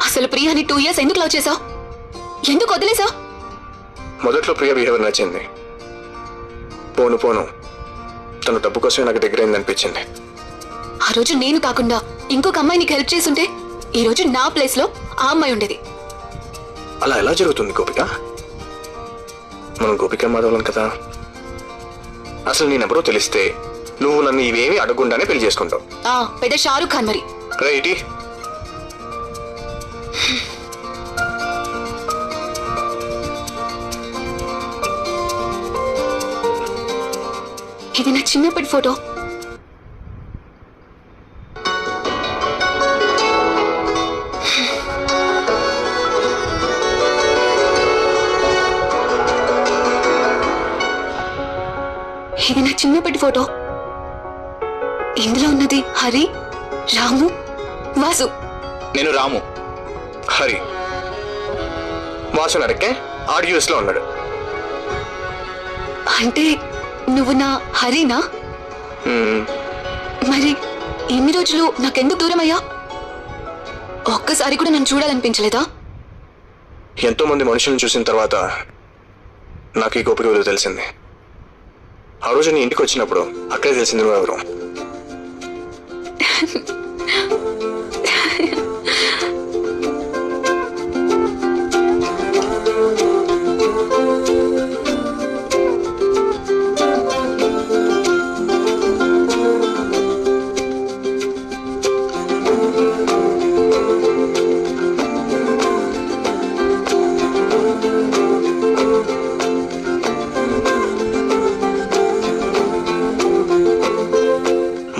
అసలు ప్రియాని 2 years ఎందుకు love చేసావు? ఎందుకు వదిలేసావు? మొదట్లో ప్రియ బిహేవియర్ నచ్చింది. పోను పోను తను డబ్బు కోసమే నాకు దగ్గర అయిందనిపించింది. ఆ రోజు నేను కాకుండా ఇంకొక అమ్మాయి నీకు హెల్ప్ చేస్తుంటే ఈ రోజు నా ప్లేస్ లో ఆ అమ్మాయి ఉండేది. అలా ఎలా జరుగుతుంది గోపిక? మనం గోపిక మాధవలం కదా. అసలు నేనెవరో తెలిస్తే నువ్వు నన్ను ఇవేమి అడగకుండానే పెళ్లి చేసుకుంటావు. పెద్ద షారుఖ్ ఖాన్ మరి. రైటి ఇది నా చిన్నప్పటి ఫోటో. ఇది నా చిన్నప్పటి ఫోటో. ఇందులో ఉన్నది హరి, రాము, వాసు. నేను రాము, హరి. వాసు నరకే ఆడియోస్ లో ఉన్నాడు. అంటే నువ్వు నా హరినా? మరి ఇన్ని రోజులు నాకెందుకు దూరం అయ్యా? ఒక్కసారి కూడా నన్ను చూడాలనిపించలేదా? ఎంతో మంది మనుషులను చూసిన తర్వాత నాకు ఈ గోపిక విలువ తెలిసింది. ఆ రోజు నీ ఇంటికి వచ్చినప్పుడు అక్కడే తెలిసింది నువ్వు ఎవరు.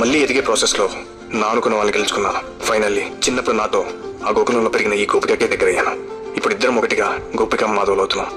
మళ్ళీ ఎదిగే ప్రాసెస్ లో నా అనుకున్న వాళ్ళని గెలుచుకున్నాను. ఫైనల్లీ చిన్నప్పుడు నాతో ఆ గోకులంలో పెరిగిన ఈ గోపికకే దగ్గరయ్యాను. ఇప్పుడు ఇద్దరం ఒకటిగా గోపిక మాధవులు అవుతున్నాం.